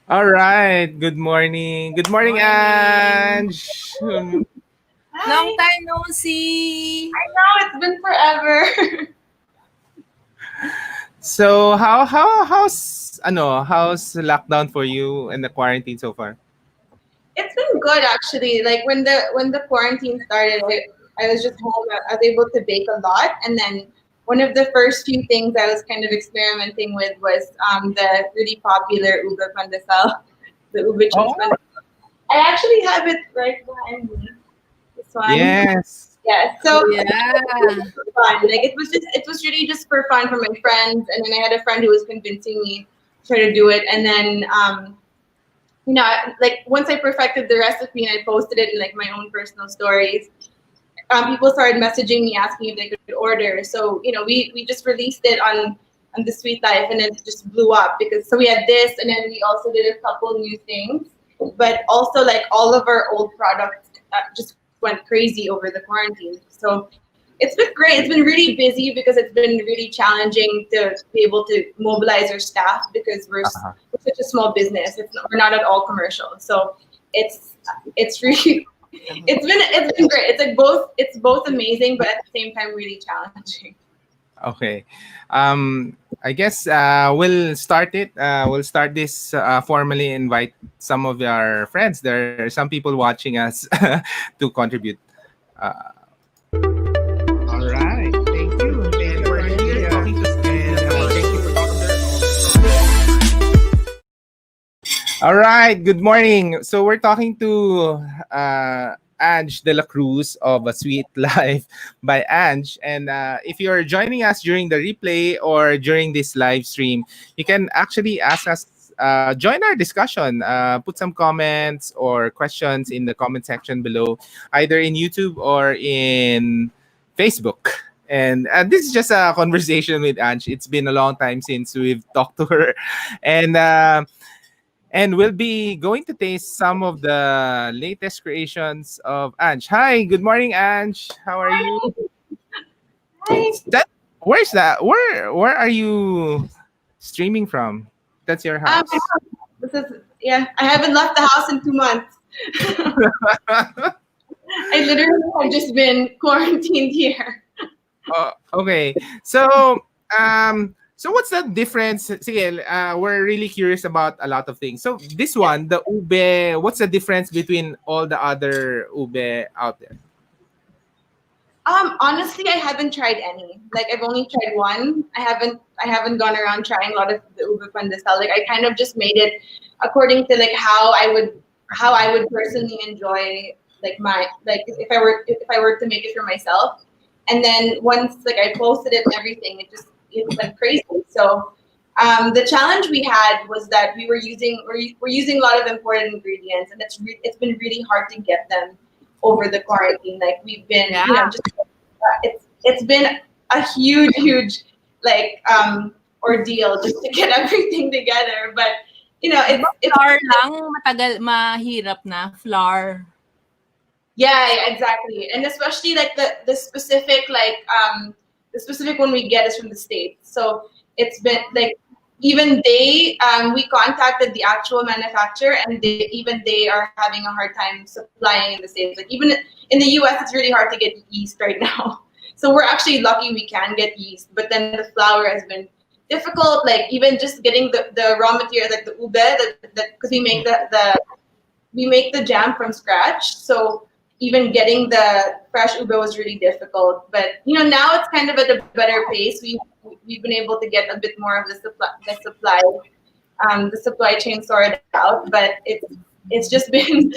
All right. Good morning. Good morning, Morning. Ange. Long Hi. time no see. I know it's been forever. So how's lockdown for you and the quarantine so far? It's been good actually. Like when the quarantine started, I was just home. I was able to bake a lot, and then one of the first few things I was kind of experimenting with was the really popular ube pandesal, the ube cheese Oh, pandesal. I actually have it right behind me. This one. yes. Yeah. Oh So yeah. fun. Like it was really just for fun for my friends, and then I had a friend who was convincing me to try to do it, and then like once I perfected the recipe and I posted it in like my own personal stories, people started messaging me asking if they could order. So we just released it on the Sweet Life, and then it just blew up because so we had this, and then we also did a couple new things, but also like all of our old products just went crazy over the quarantine. So it's been great. It's been really busy because it's been really challenging to be able to mobilize our staff because Uh-huh. we're such a small business. We're not at all commercial, so it's really it's been great. It's like both amazing, but at the same time really challenging. Okay. I guess we'll start this formally invite some of our friends. There are some people watching us to contribute. Uh, all right. Thank you. And we're here talking to All right, good morning. So we're talking to Ange de la Cruz of A Sweet Life by Ange. And if you're joining us during the replay or during this live stream, you can actually ask us, join our discussion, put some comments or questions in the comment section below, either in YouTube or in Facebook. And this is just a conversation with Ange. It's been a long time since we've talked to her. And we'll be going to taste some of the latest creations of Ange. Hi, good morning, Ange. How are you? Hi, hi. That where's that? Where are you streaming from? That's your I house. know. This is yeah. I haven't left the house in 2 months. I literally have just been quarantined here. Okay. So what's the difference? Sige, we're really curious about a lot of things. So this Yeah. one, the ube, what's the difference between all the other ube out there? Honestly, I haven't tried any. Like I've only tried one. I haven't gone around trying a lot of the ube pandesal. Like I kind of just made it according to like how I would personally enjoy like my like if I were to make it for myself. And then once like I posted it and everything, it went crazy. So the challenge we had was that we're using a lot of imported ingredients, and it's been really hard to get them over the quarantine. Like we've been, Yeah. just it's been a huge like ordeal just to get everything together. But Di ba it's flour lang matagal mahirap na flour. yeah, exactly, and especially like the specific one we get is from the States. So it's been like even we contacted the actual manufacturer, and they are having a hard time supplying in the States. Like even in the US, it's really hard to get yeast right now. So we're actually lucky we can get yeast, but then the flour has been difficult. Like even just getting the raw material, like the ube, because we make the jam from scratch. So even getting the fresh ube was really difficult. But now it's kind of at a better pace. We've been able to get a bit more of the supply chain sorted out. But it's just been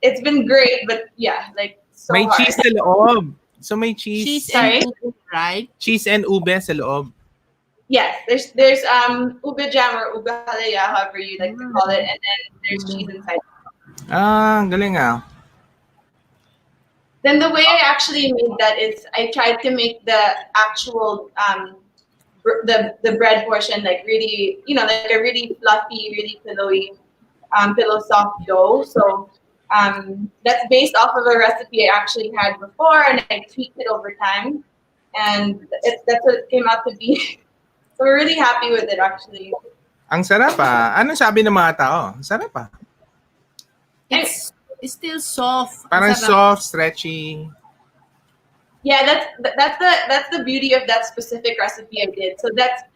it's been great. But yeah, like so May hard. cheese sa loob. So may Cheese cheese. and Sorry. ube, right? Cheese and ube sa loob. Yes, there's ube jam or ube halaya, however you like to call it, Mm. and then there's cheese inside. Ah, ang galing ah. Then the way I actually made that is I tried to make the actual the bread portion like really like a really fluffy, really pillow soft dough. So that's based off of a recipe I actually had before, and I tweaked it over time, and that's what it came out to be. So we're really happy with it actually. Ang sarap ah. Ano sabi ng mga tao? Ang sarap ah. It's still soft. Ang Parang sarap. soft, stretchy. Yeah, that's the beauty of that specific recipe I did. So that's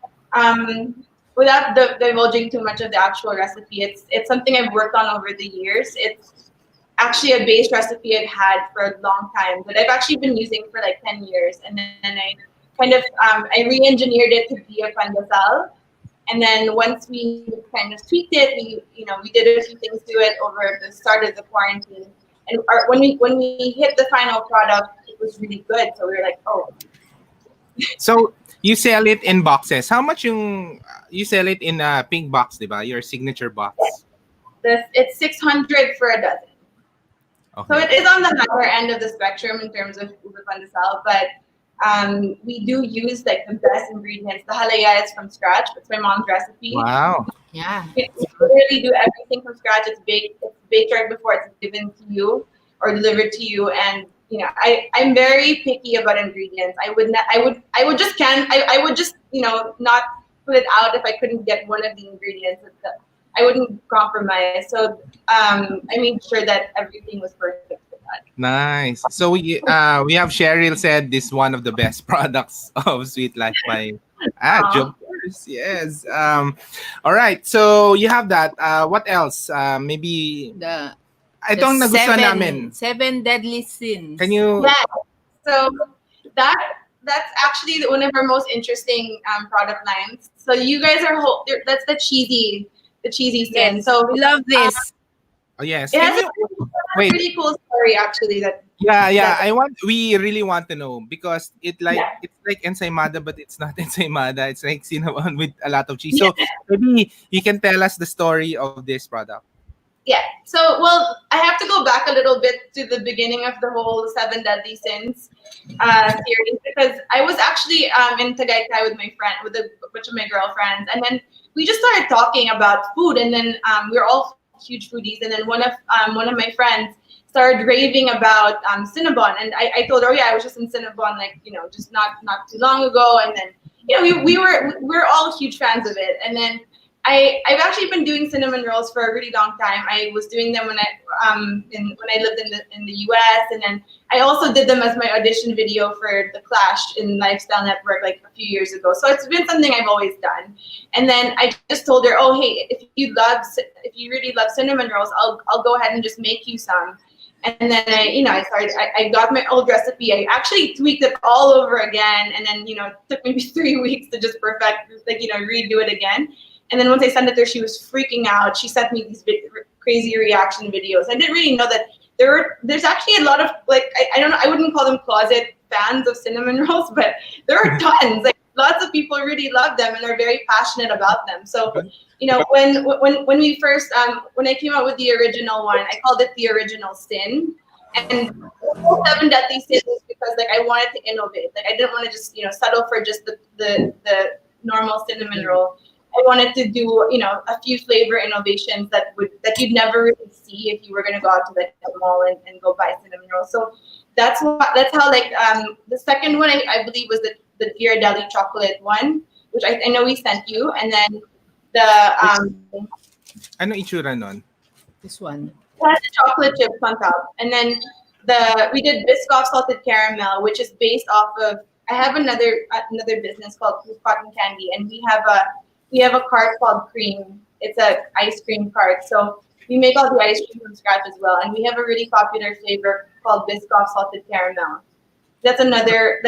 without divulging too much of the actual recipe, it's something I've worked on over the years. It's actually a base recipe I've had for a long time that I've actually been using for like 10 years, and then I kind of I re-engineered it to be a pandesal. And then once we kind of tweaked it, we did a few things to it over the start of the quarantine. And when we hit the final product, it was really good. So we were like, oh, So, you sell it in boxes. How much you sell it in a pink box, di ba? Your signature box. it's 600 for a dozen. So Okay. it is on the higher end of the spectrum in terms of ube pandesal, but we do use like the best ingredients. The halaya is from scratch. It's my mom's recipe. Wow. Yeah. We literally do everything from scratch. It's baked right before it's given to you or delivered to you. And I'm very picky about ingredients. I would just not put it out if I couldn't get one of the ingredients. I wouldn't compromise. So I made sure that everything was perfect for that. Nice. So we have Cheryl said this one of the best products of Sweet Life by Ange, of course. Yes. All right. So you have that. What else? Maybe The itong nagustuhan namin. seven deadly sins. Can you Yeah. So that's actually one of our most interesting product lines. So you guys that's the cheesy sin. Yes. So We love this. Oh yes. it Can has you a wait? pretty cool story actually. Yeah. We really want to know because it's Yeah. like ensaymada, but it's not ensaymada. It's like cinnamon with a lot of cheese. So maybe you can tell us the story of this product. Yeah. So, well, I have to go back a little bit to the beginning of the whole Seven Deadly Sins series because I was actually in Tagaytay with a bunch of my girlfriends, and then we just started talking about food, and then we were all huge foodies, and then one of my friends started raving about Cinnabon, and I told her, oh, yeah, I was just in Cinnabon, like just not too long ago, and then we're all huge fans of it, and then. I've actually been doing cinnamon rolls for a really long time. I was doing them when I lived in the US, and then I also did them as my audition video for The Clash in Lifestyle Network like a few years ago. So it's been something I've always done. And then I just told her, oh hey, if you really love cinnamon rolls, I'll go ahead and just make you some. And then I got my old recipe. I actually tweaked it all over again, and then it took maybe 3 weeks to just perfect, redo it again. And then once I sent it to her, she was freaking out. She sent me these crazy reaction videos. I didn't really know that there's actually a lot of I don't know, I wouldn't call them closet fans of cinnamon rolls, but there are tons. Like lots of people really love them and are very passionate about them. So when we first when I came out with the original one, I called it the original sin. And Seven Deadly Sins was because I wanted to innovate. I didn't want to just settle for just the normal cinnamon roll. I wanted to do, a few flavor innovations that you'd never really see if you were gonna go out to the mall and go buy cinnamon rolls. So that's how the second one I believe was the Dear Deli chocolate one, which I know we sent you, and then the Ano itsura nun? This one. it has the chocolate chips on top, and then we did Biscoff salted caramel, which is based off of I have another business called Cotton Candy, and we have a cart called Cream. It's an ice cream cart. So we make all the ice cream from scratch as well. And we have a really popular flavor called Biscoff salted caramel. That's another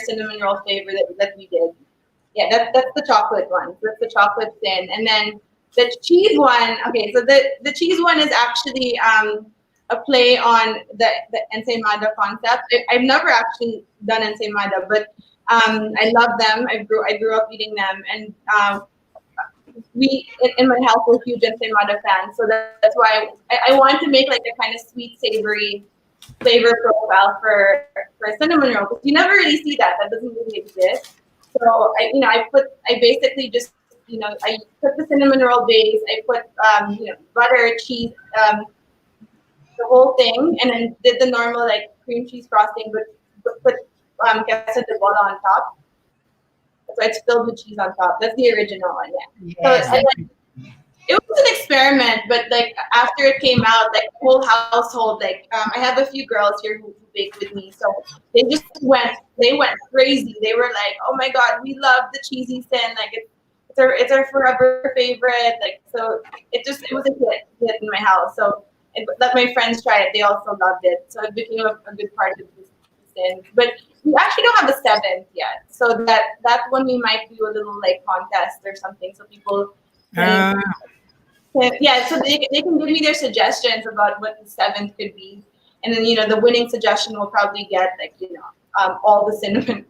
cinnamon roll flavor that we did. Yeah, that's the chocolate one. That's the chocolate thin. And then the cheese one, okay, so the cheese one is actually a play on the ensaymada concept. I've never actually done ensaymada, but I love them. I grew up eating them, and we in my house we're huge ensaymada fans, so that's why I wanted to make a kind of sweet, savory flavor profile for a cinnamon roll, because you never really see that. That doesn't really exist. So I basically just I put the cinnamon roll base. I put butter, cheese, the whole thing, and then did the normal cream cheese frosting, but put queso de bola on top. So it's filled with cheese on top. That's the original one, yeah. Yes. So it was an experiment, but like after it came out, like the whole household, like I have a few girls here who bake with me, so they went crazy. They were like, "Oh my god, we love the cheesy sin! Like it's our forever favorite!" Like so, it was a hit in my house. So let my friends try it; they also loved it. So it became a good part of the sin. But we actually don't have a seventh yet, so that one we might do a little like contest or something, so people. Can, Ah, yeah, so they can give me their suggestions about what the seventh could be, and then the winning suggestion will probably get like all the cinnamon,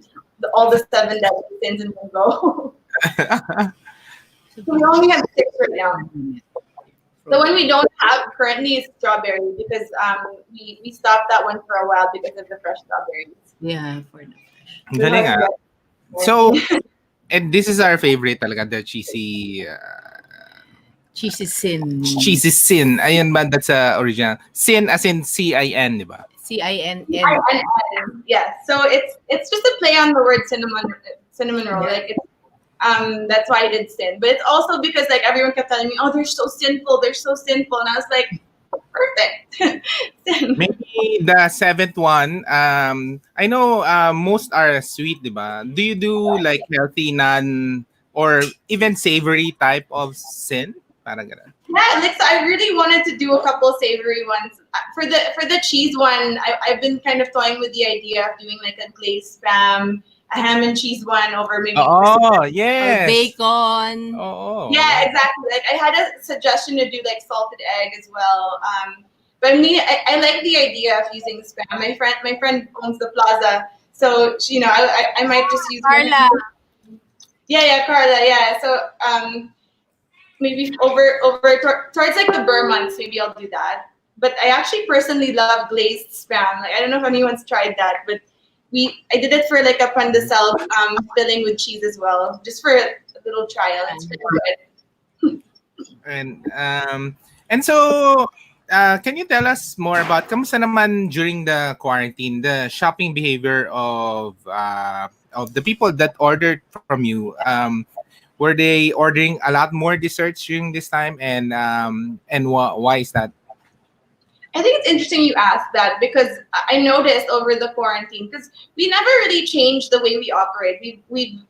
all the seven deadly sins in one go. So we only have six right now. The one we don't have currently is strawberry because we stopped that one for a while because of the fresh strawberries. Yeah, for the fresh. ang We don't galing have ah. the So, rest. and this is our favorite talaga, the cheesy Cheesy sin. cheesy sin. Ayun ba, that's original. Sin as in C-I-N, di ba? CINN. Yeah, so it's just a play on the word cinnamon roll. Yeah. Like it's that's why I did sin. But it's also because like everyone kept telling me, "Oh, they're so sinful," and I was like, "Perfect." Sin. Maybe the seventh one, I know most are sweet, di ba? Do you do like healthy, non, or even savory type of sin? Parang ganun. Yeah, like so I really wanted to do a couple savory ones. For the cheese one, I've been kind of toying with the idea of doing like a glazed spam, a ham and cheese one over maybe Oh, Or yes. bacon. Oh, yeah, exactly. Like I had a suggestion to do like salted egg as well. But me, I like the idea of using spam. My friend owns the plaza, so I might just use her. Carla. Yeah, Carla. Yeah, so maybe towards like the Burr months, maybe I'll do that. But I actually personally love glazed spam. Like I don't know if anyone's tried that, but I did it for like a pandesal filling with cheese as well, just for a little trial. It's pretty good. and so can you tell us more about kamusta naman during the quarantine, the shopping behavior of the people that ordered from you? Were they ordering a lot more desserts during this time, and why is that? I think it's interesting you asked that because I noticed over the quarantine because we never really changed the way we operate. We've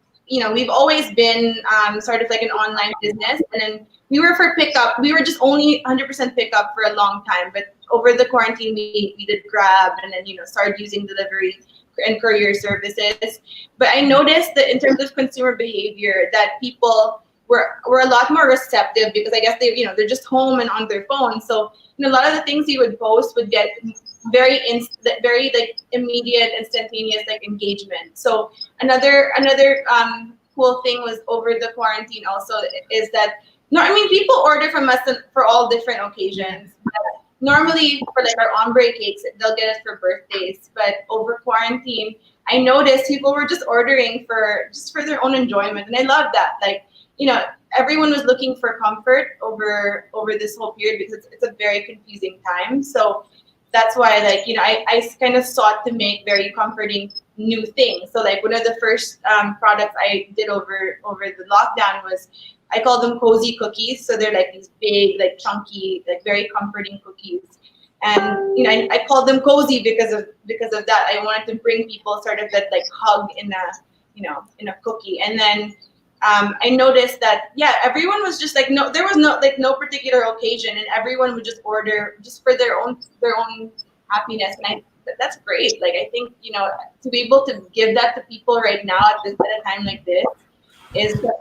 always been sort of like an online business, and then we were for pickup. We were just only 100% pickup for a long time, but over the quarantine we did Grab and then started using delivery and courier services. But I noticed that in terms of consumer behavior, that people were a lot more receptive because I guess they're just home and on their phone. So a lot of the things you would post would get very like immediate, instantaneous like engagement. So another cool thing was over the quarantine also is that no, I mean people order from us for all different occasions. Normally for like our ombre cakes, they'll get it for birthdays, but over quarantine, I noticed people were just ordering for their own enjoyment, and I love that. Like everyone was looking for comfort over this whole period because it's a very confusing time. So that's why I kind of sought to make very comforting new things. So like one of the first products I did over the lockdown was I call them cozy cookies. So they're like these big, like chunky, like very comforting cookies. And I called them cozy because of that. I wanted to bring people sort of that like hug in a cookie. And then I noticed that everyone was just like there was no particular occasion, and everyone would just order just for their own happiness, and that's great. Like I think to be able to give that to people right now at a time like this is that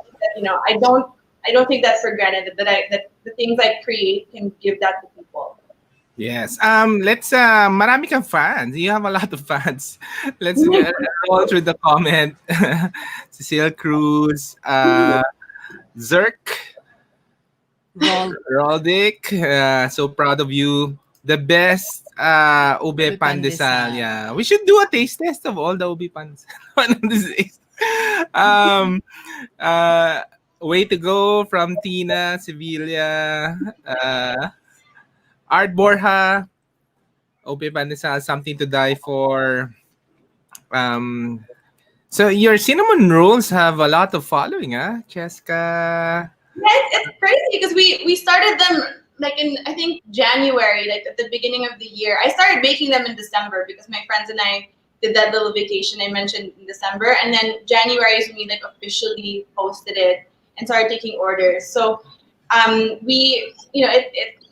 I don't take that for granted that the things I create can give that to people. Yes. Let's marami kang fans. You have a lot of fans. Let's roll through the comment. Cecile Cruz, Zerk, Roldick, so proud of you. The best ube Ube pandesal. pandesal. Yeah. We should do a taste test of all the ube pandesal one of these days. Um way to go from Tina, Sevilla, Art Borja, ube pandesal, something to die for. Um So your cinnamon rolls have a lot of following, huh, Cheska? Yeah, it's crazy because we started them like in I think January, like at the beginning of the year. I started baking them in December because my friends and I did that little vacation I mentioned in December, and then January is when we like officially posted it and started taking orders. So we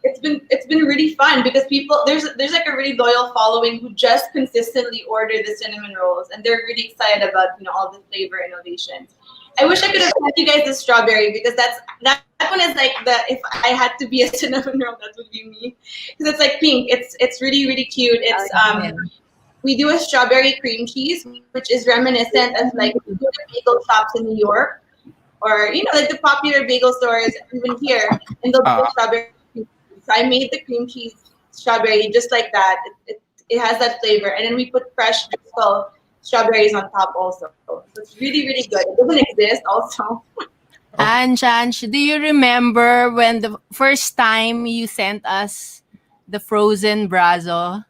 it's been really fun because people there's like a really loyal following who just consistently order the cinnamon rolls, and they're really excited about all the flavor innovations. I wish I could have sent you guys the strawberry because that one is like the if I had to be a cinnamon roll, that would be me because it's like pink. It's really really cute. It's Yeah. we do a strawberry cream cheese, which is reminiscent of like the bagel shops in New York or like the popular bagel stores even here, and they'll do Uh, a strawberry cream cheese. So I made the cream cheese strawberry just like that. It has that flavor, and then we put fresh drizzle strawberries on top also. So it's really really good. It doesn't exist also. Ange, do you remember when the first time you sent us the frozen brazo?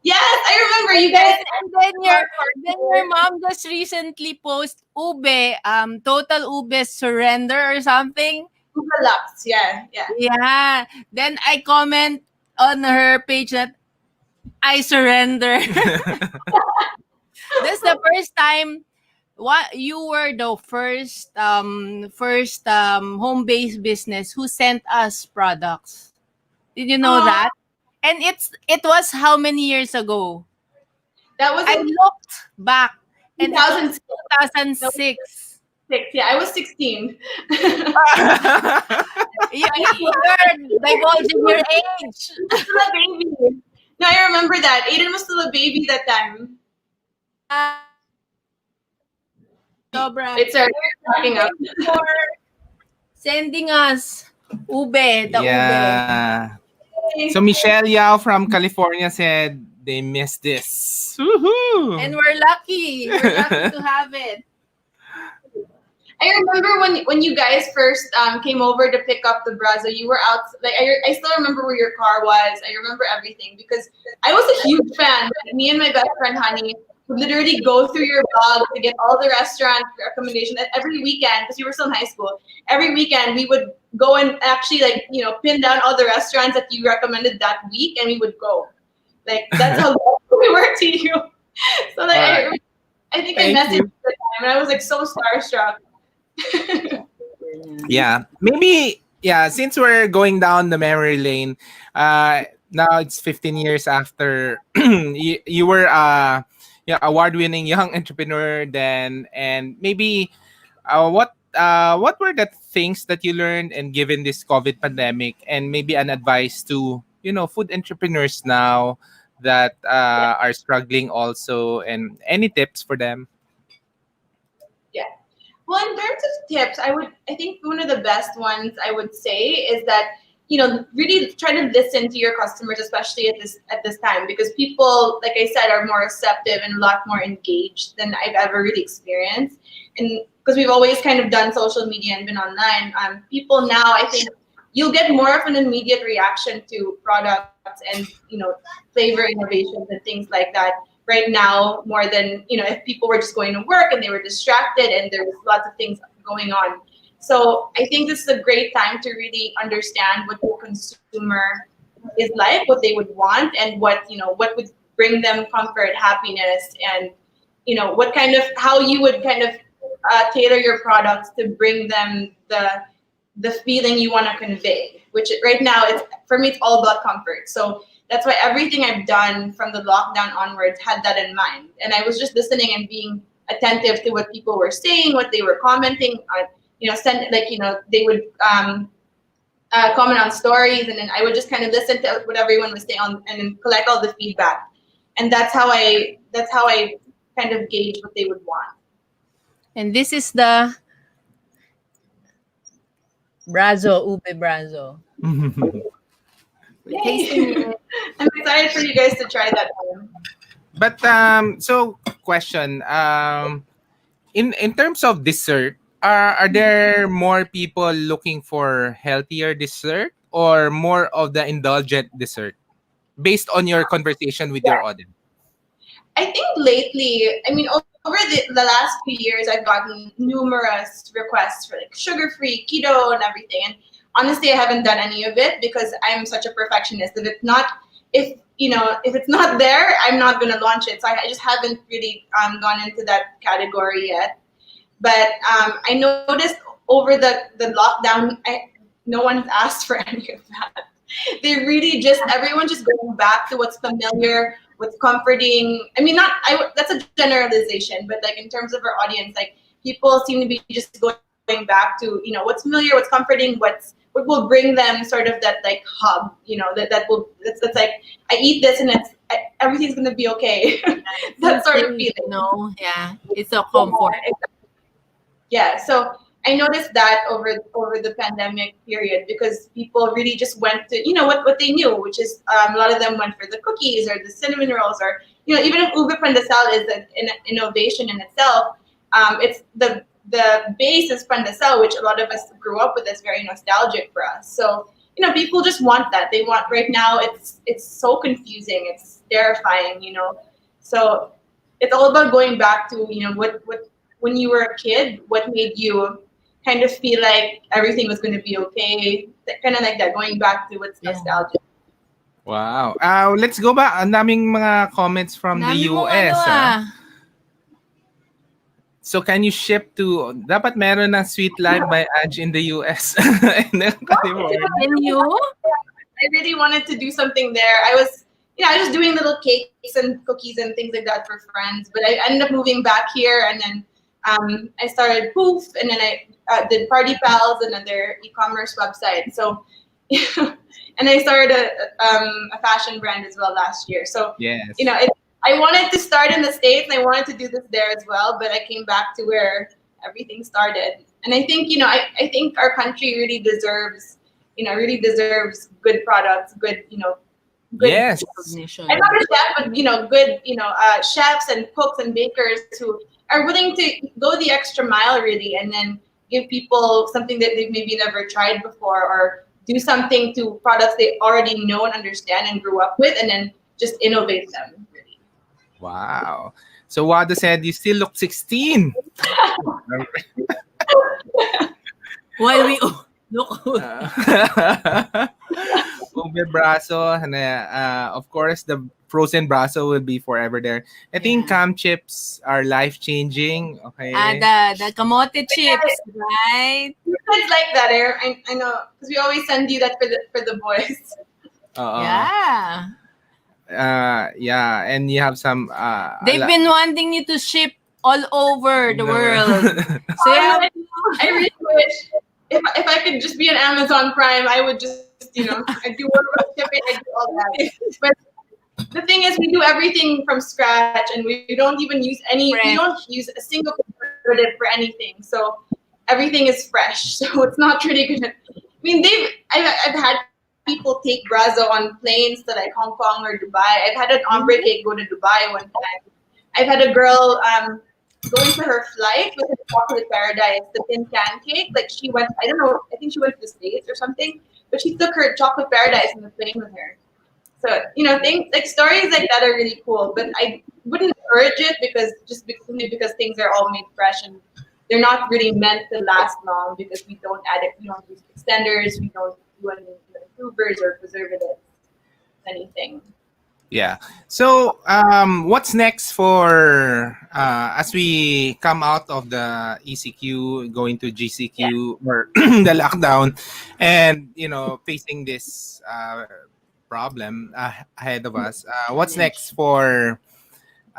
Yes, I remember you And then, guys. and then your mom just recently post ube, total ube surrender or something. Lux, yeah, yeah. Yeah. Then I comment on her page that I surrender. That's the first time what you were the first home based business who sent us products. Did you know Oh, that? And it was how many years ago? that was I in looked back and it was 2006. 2006. Yeah, I was 16. You're divulging your age. Still a baby. No, I remember that. Aiden was still a baby that time. Yeah. Sobra. It's our talking up. Thank you for sending us the ube. yeah. So Michelle Yao from California said they missed this. Woohoo! And we're lucky. We're lucky to have it. I remember when you guys first came over to pick up the brazo, you were out. Like I still remember where your car was. I remember everything because I was a huge fan. Me and my best friend Honey would literally go through your blog to get all the restaurant recommendations. And every weekend, because you were still in high school, every weekend we would go and actually pin down all the restaurants that you recommended that week, and we would go. Like that's how loyal we were to you. So like Alright. I think I Thank messaged you. you at the time, and I was like so starstruck. Yeah. Maybe yeah, since we're going down the memory lane, now it's 15 years after you were yeah, award-winning young entrepreneur then, and maybe what were the things that you learned and given this COVID pandemic, and maybe an advice to food entrepreneurs now that are struggling also, and any tips for them? Yeah. Well, in terms of tips, I think one of the best ones I would say is that really try to listen to your customers, especially at this time, because people, like I said, are more receptive and a lot more engaged than I've ever really experienced. And because we've always kind of done social media and been online, people now I think you'll get more of an immediate reaction to products and flavor innovations and things like that right now more than if people were just going to work and they were distracted and there was lots of things going on. So I think this is a great time to really understand what the consumer is like, what they would want, and what would bring them comfort, happiness, and what kind of how you would kind of tailor your products to bring them the feeling you want to convey. Which right now, it's for me, it's all about comfort. So that's why everything I've done from the lockdown onwards had that in mind. And I was just listening and being attentive to what people were saying, what they were commenting on. They would comment on stories, and then I would just kind of listen to what everyone was saying and then collect all the feedback. And that's how I kind of gauge what they would want. And this is the ube brazo. Tasting it. I'm excited for you guys to try that one. But so question, in terms of dessert, are there more people looking for healthier dessert or more of the indulgent dessert, based on your conversation with your audience? I think lately, I mean, over the last few years, I've gotten numerous requests for like sugar-free, keto, and everything. And honestly, I haven't done any of it because I'm such a perfectionist. If it's not there, I'm not gonna launch it. So I just haven't really gone into that category yet. But I noticed over the lockdown, no one's asked for any of that. They really just everyone's just going back to what's familiar, what's comforting. I mean, not I. That's a generalization, but like in terms of our audience, like people seem to be just going back to what's familiar, what's comforting, what will bring them sort of that like hub, that's like I eat this and everything's gonna be okay. That sort of feeling. No, yeah, it's a comfort. Yeah, so I noticed that over the pandemic period because people really just went to what they knew, which is a lot of them went for the cookies or the cinnamon rolls or even if ube pandesal is an innovation in itself, it's the base is pandesal, which a lot of us grew up with. Is very nostalgic for us. So people just want that. They want right now. It's so confusing. It's terrifying. So it's all about going back to what when you were a kid, what made you kind of feel like everything was going to be okay, kind of like that, going back to what's nostalgic. Wow. Let's go back. Ang daming mga comments from the Dami mong US. ano. So can you ship to, dapat meron ng Sweet Life by Ange in the US. Can you? I really wanted to do something there. I was doing little cakes and cookies and things like that for friends, but I ended up moving back here, and then I started Poof, and then I did Party Pals, another e-commerce website. So, and I started a fashion brand as well last year. So, yes. I wanted to start in the States, and I wanted to do this there as well, but I came back to where everything started. And I think, I think our country really deserves good products, good, good. Yes. I'm not a chef, but good, chefs and cooks and bakers who are willing to go the extra mile, really, and then give people something that they've maybe never tried before, or do something to products they already know and understand and grew up with, and then just innovate them. Really. Wow. So Wada said you still look 16. While we look old. Ube braso, of course, the frozen braso will be forever there. I think cam chips are life changing. Okay. The kamote chips, right? It's like that, I know, because we always send you that for the boys. Yeah. Yeah, and you have some. They've been wanting you to ship all over the world. So I really wish if I could just be an Amazon Prime, I would just I do work shipping, I do all that. But the thing is, we do everything from scratch, and we don't even use we don't use a single preservative for anything. So everything is fresh. So it's not really good. I mean, I've had people take brazo on planes to like Hong Kong or Dubai. I've had an ombre cake go to Dubai one time. I've had a girl going to her flight with a chocolate paradise, the thin can cake. Like she went, I don't know, I think she went to the States or something, but she took her chocolate paradise on the plane with her. So, things like stories like that are really cool, but I wouldn't urge it because things are all made fresh and they're not really meant to last long because we don't use extenders, we don't do any improvers or preservatives, anything. Yeah. So, what's next for as we come out of the ECQ, going to GCQ or the lockdown, and facing this problem ahead of us? What's next for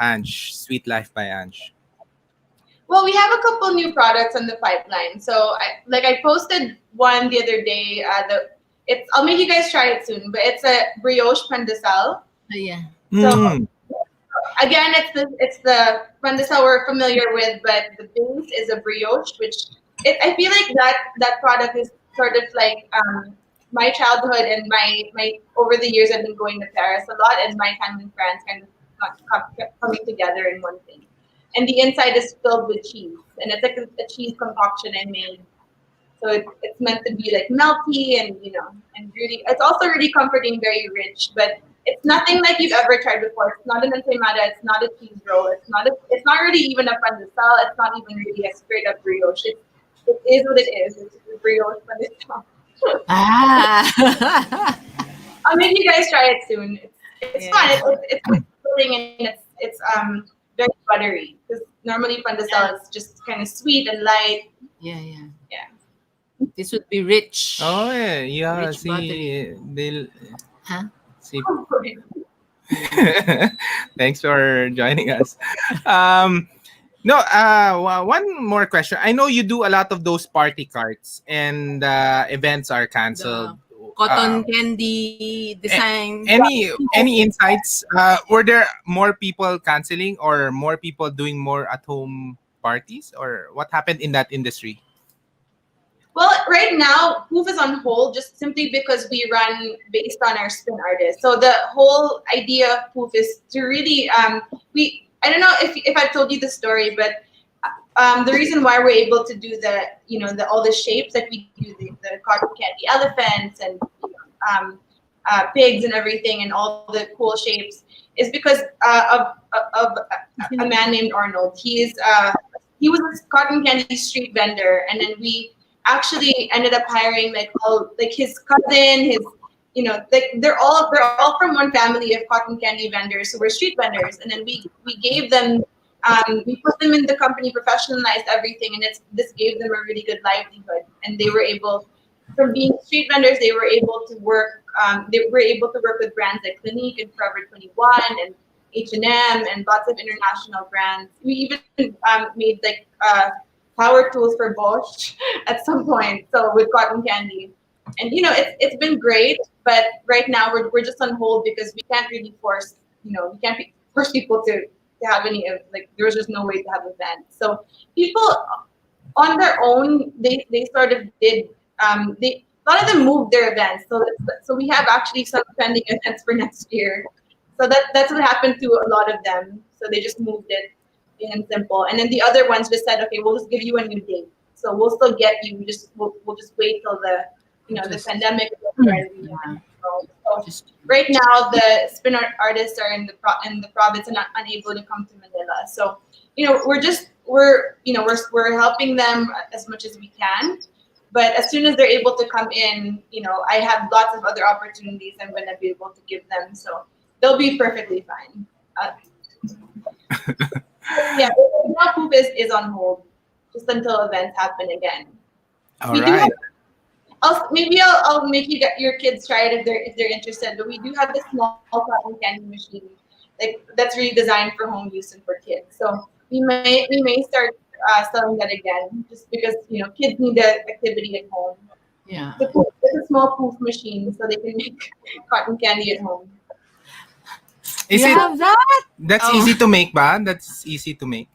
Ange, Sweet Life by Ange? Well, we have a couple new products on the pipeline. So, I posted one the other day. I'll make you guys try it soon, but it's a brioche pandesal. Yeah. So again, it's the pandesal we're familiar with, but the base is a brioche, which I feel like that product is sort of like my childhood and my over the years I've been going to Paris a lot, and my time in France kind of kept coming together in one thing. And the inside is filled with cheese, and it's like a cheese concoction I made. So it's meant to be like melty and and really, it's also really comforting, very rich, but It's nothing like you've ever tried before. It's not an ensaymada. It's not a cheese roll. It's not really even a pandesal. It's not even really a straight up brioche. It is what it is. It's just a brioche pandesal. Ah. I'll make you guys try it soon. It's fun. Yeah. It's filling and it's very buttery because normally pandesal is just kind of sweet and light. Yeah, yeah. Yeah. This would be rich. Oh yeah, yeah. Rich buttery. See, they'll Huh? see. Thanks for joining us. No, one more question. I know you do a lot of those party cards and events are The canceled. Uh, cotton candy design. any insights? Were there more people canceling or more people doing more at home parties, or what happened in that industry? Well, right now, Poof is on hold just simply because we run based on our spin artists. So the whole idea of Poof is to really we. I don't know if I've told you the story, but the reason why we're able to do the all the shapes that we do the cotton candy elephants and pigs and everything and all the cool shapes is because of a man named Arnold. He was a cotton candy street vendor, and then we actually ended up hiring like his cousin, his like they're all from one family of cotton candy vendors who were street vendors, and then we gave them we put them in the company, professionalized everything, and this gave them a really good livelihood, and they were able from being street vendors, they were able to work. They were able to work with brands like Clinique and Forever 21 and H&M and lots of international brands. We even made like power tools for Bosch at some point. So with cotton candy, and it's been great. But right now we're just on hold because we can't really force we can't force people to have any like there's just no way to have events. So people on their own they sort of did they a lot of them moved their events, so we have actually some pending events for next year. So that's what happened to a lot of them. So they just moved it in simple, and then the other ones just said, okay, we'll just give you a new date. So we'll still get you. We'll just wait till the pandemic is over and we so right now the spin artists are in the province and not unable to come to Manila. So we're helping them as much as we can. But as soon as they're able to come in, I have lots of other opportunities I'm going to be able to give them. So they'll be perfectly fine. Yeah, now Poop is on hold just until events happen again. All We do right. have. I'll make you get your kids try it if they're interested. But we do have a small cotton candy machine, like that's really designed for home use and for kids. So we may start selling that again, just because kids need the activity at home. Yeah. It's a small poof machine, so they can make cotton candy at home. Is You it have that? that's Oh. easy to make, ba? That's easy to make.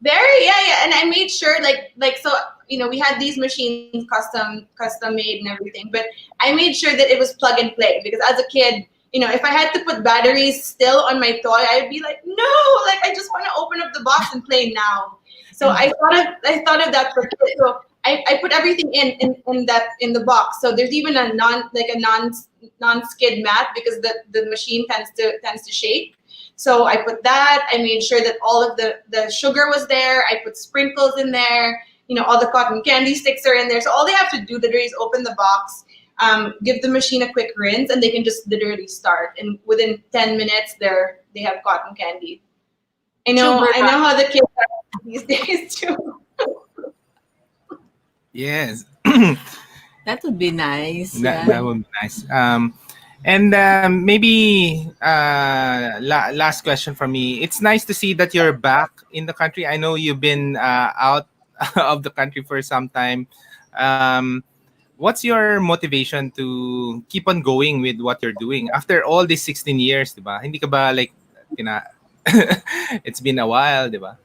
Very, yeah, and I made sure like so we had these machines custom made and everything, but I made sure that it was plug and play because as a kid, if I had to put batteries still on my toy, I'd be like, no, like I just want to open up the box and play now. So I thought of that for kids. So I put everything in the box. So there's even a non skid mat because the machine tends to shake. So I put that. I made sure that all of the sugar was there. I put sprinkles in there. All the cotton candy sticks are in there. So all they have to do literally is open the box, give the machine a quick rinse, and they can just literally start. And within 10 minutes, they have cotton candy. Sugar I know how the kids are these days too. Yes. That would be nice. That Yeah. that would be nice. And maybe last question from me. It's nice to see that you're back in the country. I know you've been out of the country for some time. Um, what's your motivation to keep on going with what you're doing after all these 16 years, di ba? Hindi ka ba like, it's been a while, di ba?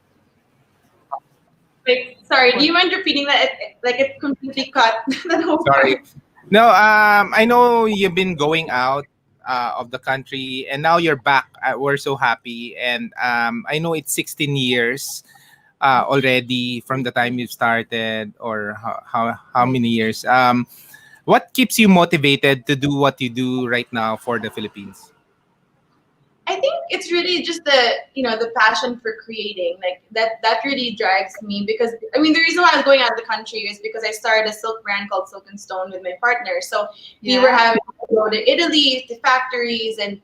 Like, sorry, do you mind repeating that? It completely cut that whole Sorry. part. No, I know you've been going out of the country and now you're back. We're so happy. And I know it's 16 years already from the time you started, or how many years. What keeps you motivated to do what you do right now for the Philippines? I think it's really just the passion for creating, like that really drives me, because I mean the reason why I was going out of the country is because I started a silk brand called Silk and Stone with my partner. So we were having to go to Italy, to factories, and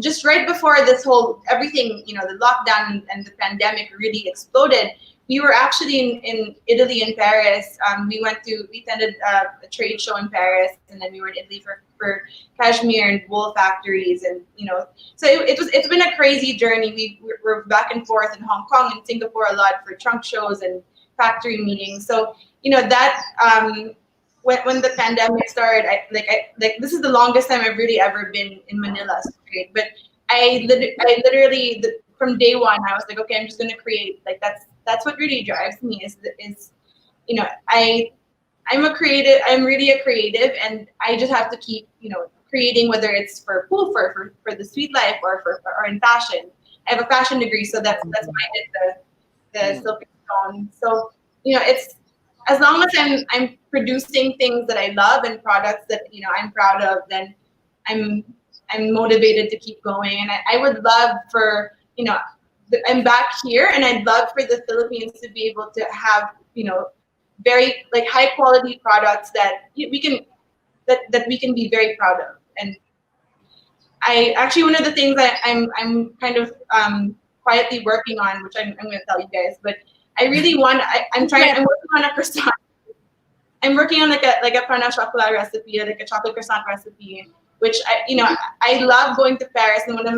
just right before this whole everything, the lockdown and the pandemic really exploded. We were actually in Italy, in Paris. We attended a trade show in Paris, and then we were in Italy for cashmere and wool factories, and so it's been a crazy journey. We're back and forth in Hong Kong and Singapore a lot for trunk shows and factory meetings. So that when the pandemic started, I this is the longest time I've really ever been in Manila straight. But I literally from day one I was like, okay, I'm just gonna create. Like that's what really drives me is I'm a creative. I'm really a creative, and I just have to keep, creating, whether it's for pool, for the sweet life, or in fashion. I have a fashion degree, so that's why I did the Silk and Stone. So it's as long as I'm producing things that I love and products that I'm proud of, then I'm motivated to keep going. And I would love for I'm back here, and I'd love for the Philippines to be able to have very high quality products that we can be very proud of. And I actually, one of the things that I'm kind of quietly working on, which I'm going to tell you guys, but I really want I'm working on a croissant. I'm working on like a pain au chocolat recipe, like a chocolate croissant recipe, which I love going to Paris, and one of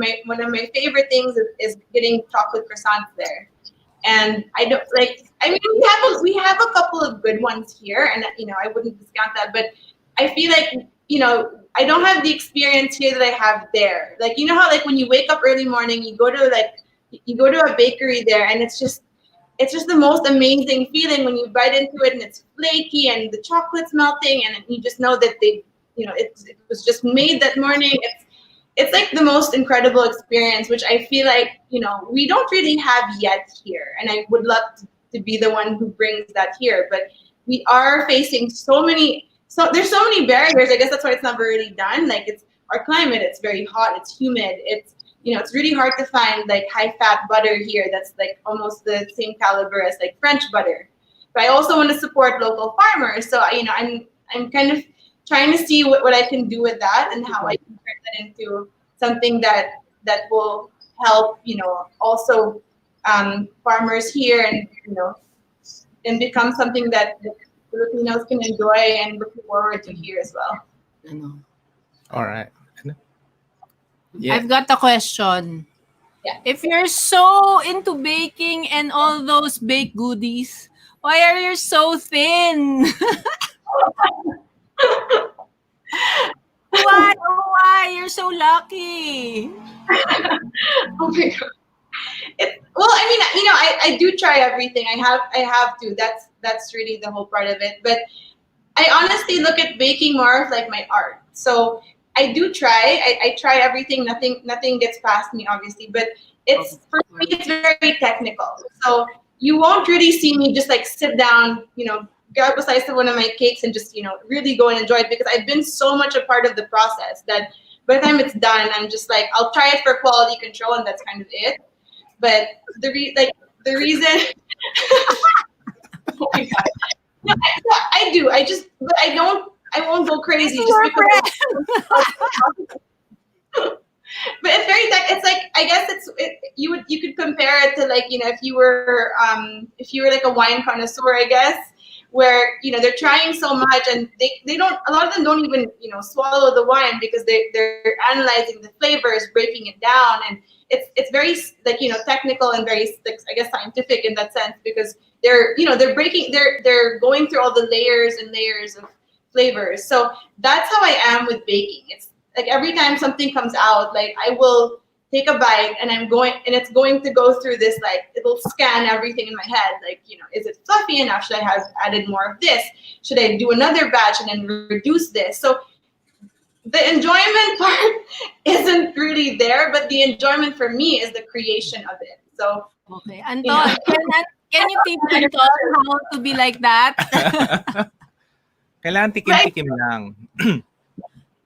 my favorite things is getting chocolate croissants there. And I don't I mean, we have a couple of good ones here, and I wouldn't discount that, but I feel like I don't have the experience here that I have there. Like how when you wake up early morning, you go to a bakery there, and it's just the most amazing feeling when you bite into it and it's flaky and the chocolate's melting, and you just know that it was just made that morning. It's like the most incredible experience, which I feel like, we don't really have yet here. And I would love to be the one who brings that here. But we are facing there's so many barriers. I guess that's why it's never really done. Like, it's our climate, it's very hot, it's humid. It's really hard to find high fat butter here that's almost the same caliber as French butter. But I also want to support local farmers. So I'm kind of trying to see what I can do with that, and how I can turn that into something that will help, also farmers here, and and become something that the Filipinos can enjoy and look forward to here as well. All right. Yeah. I've got a question. Yeah. If you're so into baking and all those baked goodies, why are you so thin? Why? You're so lucky. Oh my god. Well, I mean, I do try everything. I have to. That's really the whole part of it. But I honestly look at baking more of my art. So I do try. I try everything. Nothing gets past me, obviously. But for me, it's very technical. So you won't really see me just sit down, grab a slice of one of my cakes and just really go and enjoy it, because I've been so much a part of the process that by the time it's done, I'm just I'll try it for quality control, and that's kind of it. But the reason oh my god, no, I do. But I won't go crazy just because. But it's very I guess you could compare it to if you were a wine connoisseur, I guess, where they're trying so much, and they don't, a lot of them don't even swallow the wine, because they're analyzing the flavors, breaking it down, and it's very technical and very I guess scientific in that sense, because they're going through all the layers and layers of flavors. So that's how I am with baking. It's every time something comes out, I will take a bite, and it's going to go through this, it'll scan everything in my head. Is it fluffy enough? Should I have added more of this? Should I do another batch and then reduce this? So the enjoyment part isn't really there, but the enjoyment for me is the creation of it. So okay, Anton, can you teach Anton how to be like that? Kailangan tikim-tikim lang.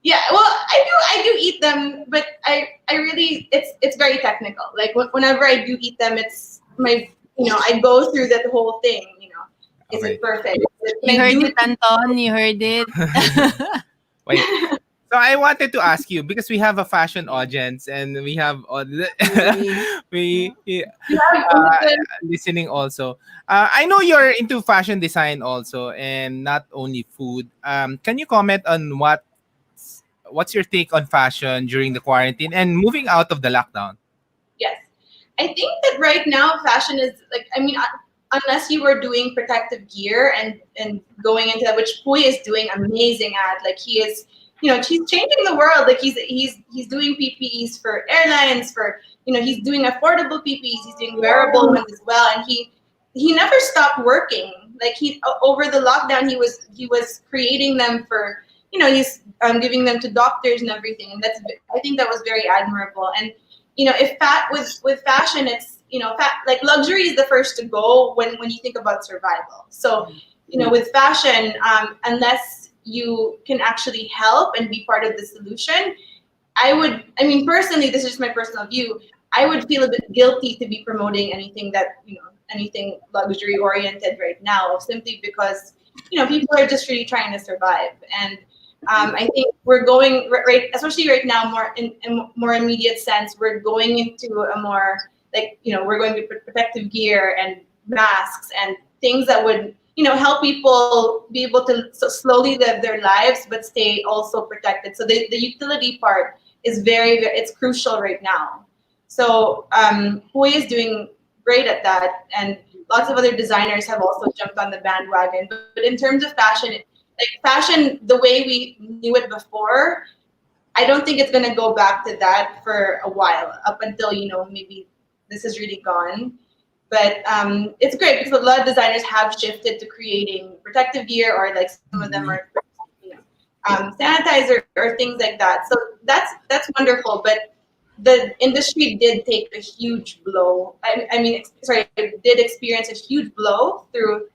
Yeah, well, I do eat them, but I really it's very technical. Like whenever I do eat them, it's my I go through that whole thing. Is it Okay. perfect? You When I heard do it, Anton. You heard it. Wait. So I wanted to ask you because we have a fashion audience and we have we have open. listening also. I know you're into fashion design also and not only food. Can you comment on what's your take on fashion during the quarantine and moving out of the lockdown? Yes. I think that right now fashion is like, I mean, unless you were doing protective gear and going into that, which Pui is doing amazing at, like he is, he's changing the world. Like he's doing PPEs for airlines, for he's doing affordable PPEs, he's doing wearable ones as well, and he never stopped working. Like over the lockdown, he was creating them for he's giving them to doctors and everything, and I think that was very admirable. And if with fashion, it's like luxury is the first to go when you think about survival. So with fashion, unless you can actually help and be part of the solution, I mean personally, this is just my personal view, I would feel a bit guilty to be promoting anything that anything luxury oriented right now, simply because people are just really trying to survive. And I think we're going right, especially right now, more in more immediate sense. We're going into a more like we're going to protective gear and masks and things that would help people be able to slowly live their lives but stay also protected. So the utility part is it's crucial right now. So Hui is doing great at that, and lots of other designers have also jumped on the bandwagon. But in terms of fashion, like fashion, the way we knew it before, I don't think it's going to go back to that for a while, up until maybe this is really gone. But it's great because a lot of designers have shifted to creating protective gear, or like some of them are sanitizer or things like that. So that's wonderful. But the industry did take a huge blow. I mean, sorry, it did experience a huge blow through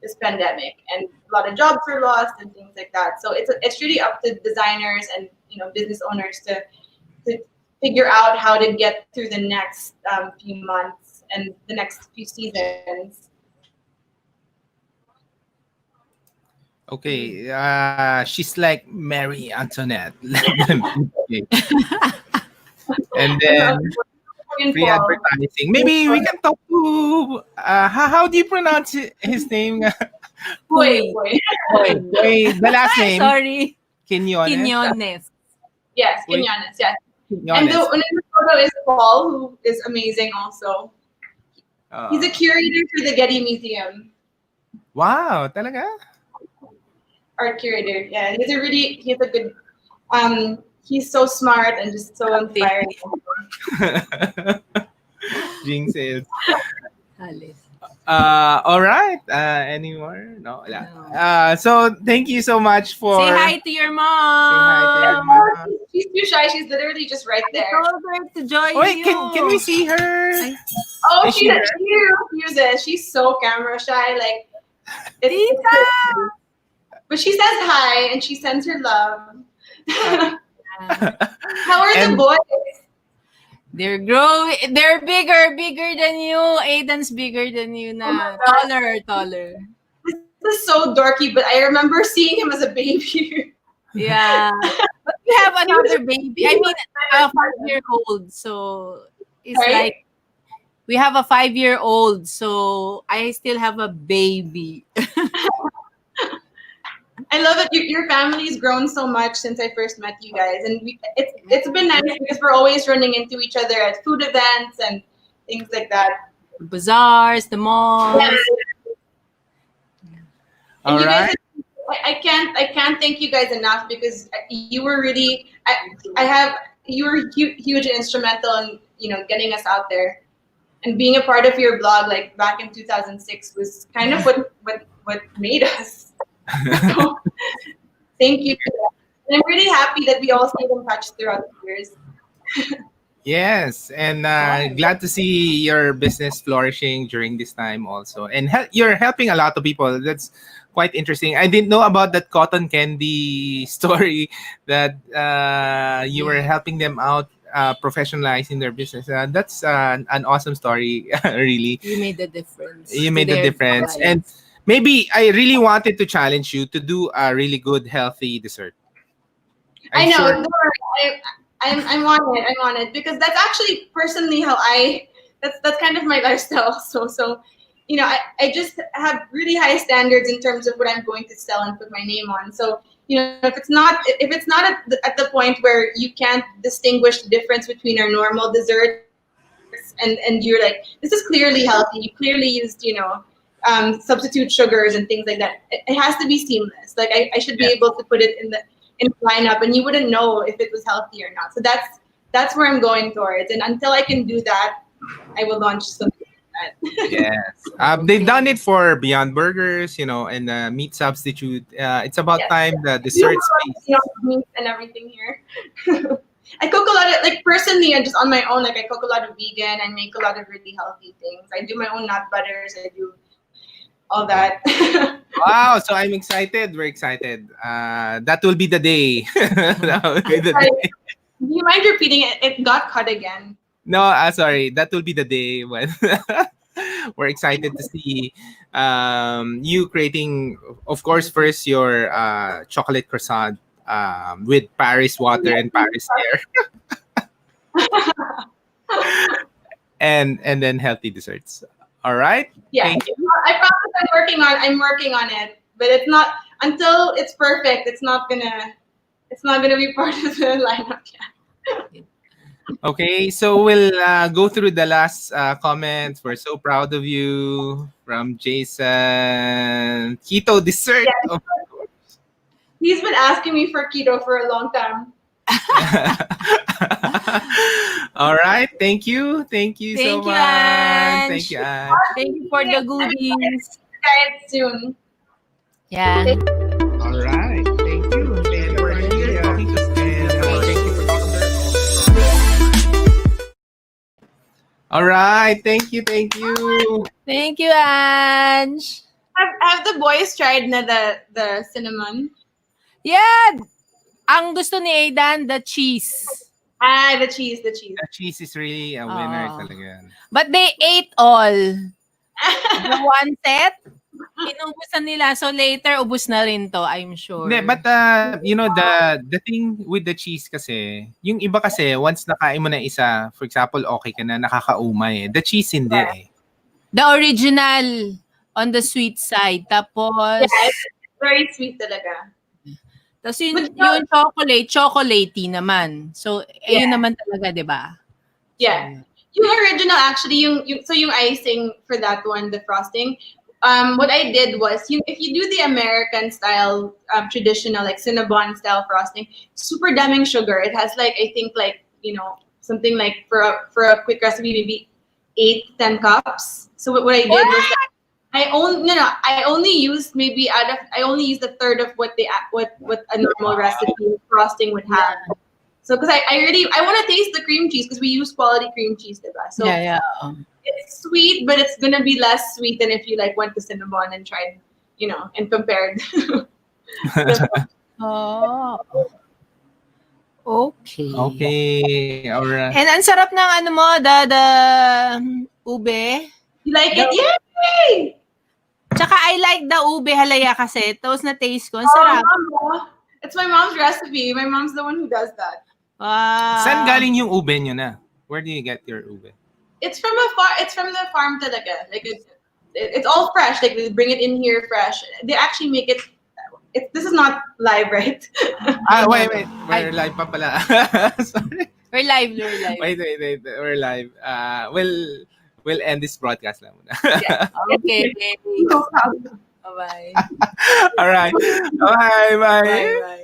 this pandemic, and a lot of jobs were lost and things like that. So it's really up to designers and business owners to figure out how to get through the next few months and the next few seasons. Okay, she's like Mary Antoinette. Okay. And then free advertising. Maybe we can talk to how do you pronounce his name? Wait, Hui. wait. Wait, the last name Sorry. Quinones. Quinones. Yes, Wait. Quinones, yes. And Quinones. the photo is Paul, who is amazing also. He's a curator for the Getty Museum. Wow, talaga? Art curator. Yeah, he's a good he's so smart and just so inspiring. Jinx is. Alice. All right. Any more? No. Wala. No. So thank you so much for Say hi to your Say hi to your mom. mom. She's too shy. She's literally just right I there. told her to join Wait, you. can we see her? Oh, Is she she there? refuses. She's so camera shy. Like, it's Tita! crazy. But she says hi and she sends her love. How are the And- boys? They're growing. They're bigger than you. Aiden's bigger than you my na. God. Taller. This is so dorky, but I remember seeing him as a baby. Yeah. But we have another baby. I mean, a 5-year-old. So it's Right? like we have a 5-year-old. So I still have a baby. I love it. Your family's grown so much since I first met you guys, and it's been nice because we're always running into each other at food events and things like that. The bazaars, the malls. Yeah. And All you guys, right. I can't thank you guys enough, because you were really you were huge and instrumental in getting us out there, and being a part of your blog like back in 2006 was kind of what made us. So, thank you. And I'm really happy that we all stayed in touch throughout the years. Yes, and glad to see your business flourishing during this time also, and you're helping a lot of people. That's quite interesting. I didn't know about that cotton candy story that you were helping them out professionalizing their business. That's an awesome story, really. You made the difference You to made the their difference. And lives. maybe I really wanted to challenge you to do a really good, healthy dessert. I I'm know. sure. Don't worry. I'm on it. I'm on it because that's actually personally how I. That's kind of my lifestyle. So, I just have really high standards in terms of what I'm going to sell and put my name on. So, if it's not at the point where you can't distinguish the difference between our normal desserts and you're like, this is clearly healthy. You clearly used substitute sugars and things like that. It has to be seamless. Like I should be Yeah. able to put it in the lineup, and you wouldn't know if it was healthy or not. So that's where I'm going towards. And until I can do that, I will launch something like that. Yes. They've done it for Beyond Burgers, and meat substitute. It's about Yes, time yes. the We have dessert a lot of space. meat and everything here. I cook a lot of like personally and just on my own. Like I cook a lot of vegan. I make a lot of really healthy things. I do my own nut butters. I do all Oh. that. Wow, so I'm excited. We're excited. That will be the day. That will be the Sorry, day. do you mind repeating it? It got cut again. No, sorry. That will be the day when we're excited to see you creating, of course, first your chocolate croissant with Paris water and Paris air, and then healthy desserts. All right. Yeah, Thank you. I promise I'm working on it, but it's not until it's perfect. It's not gonna be part of the lineup yet. Okay, so we'll go through the last comments. We're so proud of you from Jason. Keto dessert. Yeah, Oh. he's been asking me for keto for a long time. All right. Thank you. Thank you so Thank you, much. Thank Ange. you, Ange. Thank you for the goodies. Guys, soon. Yeah. All right. Thank you. And we're here talking to thank you for All right. Thank you. Thank you. Thank you, Ange. Have the boys tried na the cinnamon? Yeah. Ang gusto ni Aidan, the cheese. The cheese, the cheese. The cheese is really a winner Oh. talaga. But they ate all. The one set, inubusan nila. So later, ubus na rin to, I'm sure. Hindi, but the thing with the cheese kasi, yung iba kasi once nakain mo na isa, for example, okay ka na, nakakaumay eh. The cheese hindi Yeah. eh. The original on the sweet side. Tapos, Yeah, it's very sweet talaga. tapos yung, But yung chocolatey naman. So, Yeah. yun naman talaga, di ba? Yeah. Yung original actually, yung icing for that one, the frosting. What I did was, if you do the American style, traditional like Cinnabon style frosting, super damning sugar. It has I think something like for a quick recipe maybe 8-10 cups. So what I did was I only used a third of what a normal recipe frosting would have. So because I want to taste the cream cheese because we use quality cream cheese, diba? So Yeah. it's sweet, but it's gonna be less sweet than if you went to Cinnabon and tried, and compared. Oh. Okay. Okay. All right. And ang sarap ng mo, the ube. You like it? Yay! Tsaka I like the ube halaya kasi. Toast na taste ko. Ang Oh, sarap. Mama. It's my mom's recipe. My mom's the one who does that. Wow. Saan galing yung ube nyo na? Where do you get your ube? It's from It's from the farm talaga. It's all fresh. Like they bring it in here fresh. They actually make it. This is not live, right? Wait. We're live pa pala. Sorry. We're live. Wait. We're live. We'll end this broadcast lang muna. Yeah. Okay. No problem. Bye-bye. All right. Bye. Bye-bye.